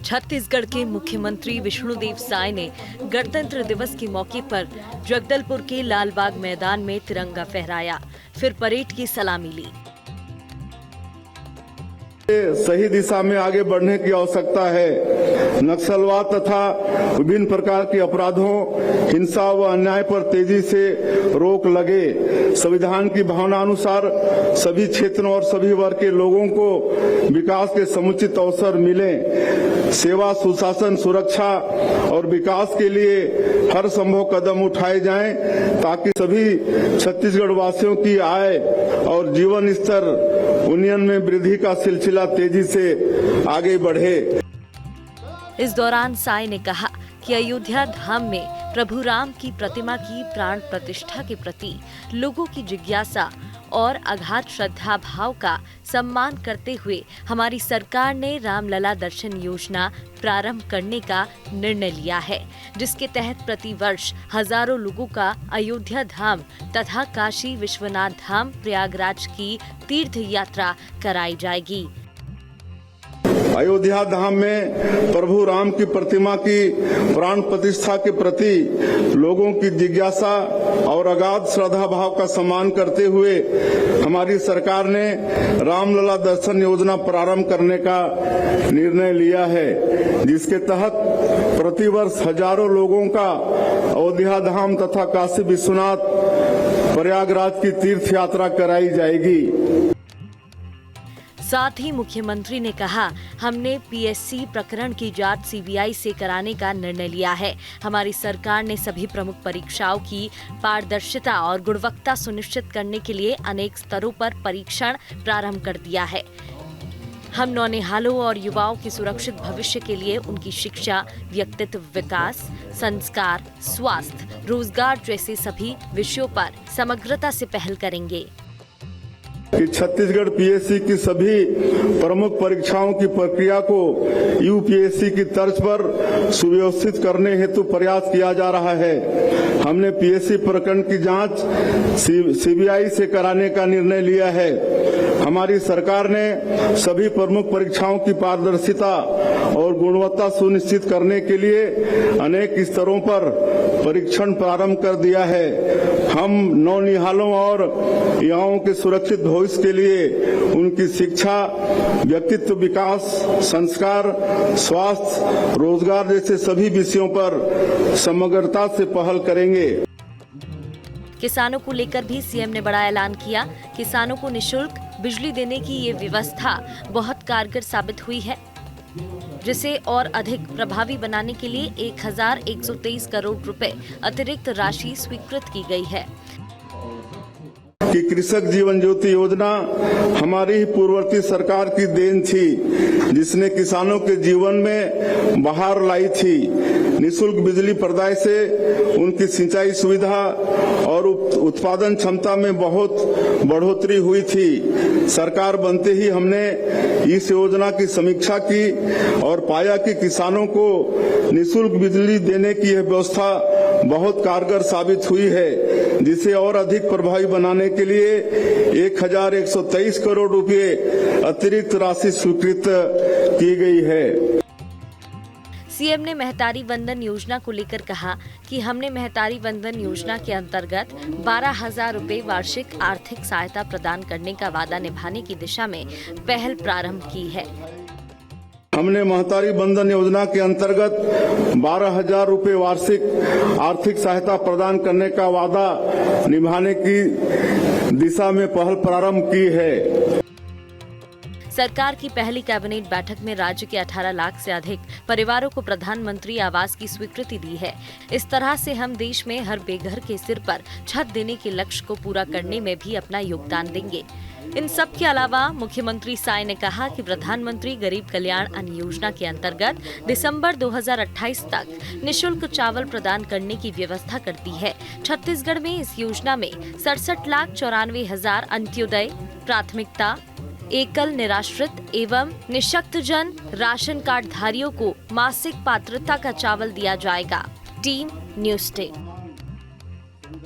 छत्तीसगढ़ के मुख्यमंत्री विष्णुदेव साय ने गणतंत्र दिवस के मौके पर जगदलपुर के लालबाग मैदान में तिरंगा फहराया, फिर परेड की सलामी ली। सही दिशा में आगे बढ़ने की आवश्यकता है। नक्सलवाद तथा विभिन्न प्रकार के अपराधों, हिंसा व अन्याय पर तेजी से रोक लगे। संविधान की भावना अनुसार सभी क्षेत्रों और सभी वर्ग के लोगों को विकास के समुचित अवसर मिले। सेवा, सुशासन, सुरक्षा और विकास के लिए हर संभव कदम उठाए जाएं ताकि सभी छत्तीसगढ़ वासियों की आय और जीवन स्तर उन्नयन में वृद्धि का सिलसिला तेजी से आगे बढ़े। इस दौरान साय ने कहा कि अयोध्या धाम में प्रभु राम की प्रतिमा की प्राण प्रतिष्ठा के प्रति लोगों की जिज्ञासा और अगाध श्रद्धा भाव का सम्मान करते हुए हमारी सरकार ने रामलला दर्शन योजना प्रारंभ करने का निर्णय लिया है, जिसके तहत प्रतिवर्ष हजारों लोगों का अयोध्या धाम तथा काशी विश्वनाथ धाम प्रयागराज की तीर्थ यात्रा कराई जाएगी। अयोध्या धाम में प्रभु राम की प्रतिमा की प्राण प्रतिष्ठा के प्रति लोगों की जिज्ञासा और अगाध श्रद्धा भाव का सम्मान करते हुए हमारी सरकार ने रामलला दर्शन योजना प्रारंभ करने का निर्णय लिया है, जिसके तहत प्रतिवर्ष हजारों लोगों का अयोध्या धाम तथा काशी विश्वनाथ प्रयागराज की तीर्थ यात्रा कराई जाएगी। साथ ही मुख्यमंत्री ने कहा, हमने पीएससी प्रकरण की जांच सीबीआई से कराने का निर्णय लिया है। हमारी सरकार ने सभी प्रमुख परीक्षाओं की पारदर्शिता और गुणवत्ता सुनिश्चित करने के लिए अनेक स्तरों पर परीक्षण प्रारंभ कर दिया है। हम नौनिहालों और युवाओं के सुरक्षित भविष्य के लिए उनकी शिक्षा, व्यक्तित्व विकास, संस्कार, स्वास्थ्य, रोजगार जैसे सभी विषयों पर समग्रता से पहल करेंगे। कि छत्तीसगढ़ पीएससी की सभी प्रमुख परीक्षाओं की प्रक्रिया को यूपीएससी की तर्ज पर सुव्यवस्थित करने हेतु प्रयास किया जा रहा है। हमने पीएससी प्रकरण की जांच सीबीआई से कराने का निर्णय लिया है। हमारी सरकार ने सभी प्रमुख परीक्षाओं की पारदर्शिता और गुणवत्ता सुनिश्चित करने के लिए अनेक स्तरों पर परीक्षण प्रारंभ कर दिया है। हम नौनिहालों और युवाओं के सुरक्षित भविष्य के लिए उनकी शिक्षा, व्यक्तित्व विकास, संस्कार, स्वास्थ्य, रोजगार जैसे सभी विषयों पर समग्रता से पहल करेंगे। किसानों को लेकर भी सीएम ने बड़ा ऐलान किया। किसानों को निःशुल्क बिजली देने की ये व्यवस्था बहुत कारगर साबित हुई है, जिसे और अधिक प्रभावी बनाने के लिए 1123 करोड़ रुपए अतिरिक्त राशि स्वीकृत की गई है। कि कृषक जीवन ज्योति योजना हमारी ही पूर्ववर्ती सरकार की देन थी, जिसने किसानों के जीवन में बहार लाई थी। निःशुल्क बिजली प्रदाय से उनकी सिंचाई सुविधा और उत्पादन क्षमता में बहुत बढ़ोतरी हुई थी। सरकार बनते ही हमने इस योजना की समीक्षा की और पाया कि किसानों को निःशुल्क बिजली देने की यह व्यवस्था बहुत कारगर साबित हुई है, जिसे और अधिक प्रभावी बनाने के लिए 1123 करोड़ रुपए अतिरिक्त राशि स्वीकृत की गई है। सीएम ने महतारी वंदन योजना को लेकर कहा कि हमने महतारी वंदन योजना के अंतर्गत 12,000 रुपए वार्षिक आर्थिक सहायता प्रदान करने का वादा निभाने की दिशा में पहल प्रारंभ की है। हमने महतारी बंधन योजना के अंतर्गत 12,000 रुपए वार्षिक आर्थिक सहायता प्रदान करने का वादा निभाने की दिशा में पहल प्रारंभ की है। सरकार की पहली कैबिनेट बैठक में राज्य के 18 लाख से अधिक परिवारों को प्रधानमंत्री आवास की स्वीकृति दी है। इस तरह से हम देश में हर बेघर के सिर पर छत देने के लक्ष्य को पूरा करने में भी अपना योगदान देंगे। इन सब के अलावा मुख्यमंत्री साय ने कहा कि प्रधानमंत्री गरीब कल्याण अन्न योजना के अंतर्गत दिसंबर 2028 तक निःशुल्क चावल प्रदान करने की व्यवस्था करती है। छत्तीसगढ़ में इस योजना में 67,94,000 अंत्योदय, प्राथमिकता, एकल निराश्रित एवं निःशक्तजन राशन कार्ड धारियों को मासिक पात्रता का चावल दिया जाएगा। Team news day.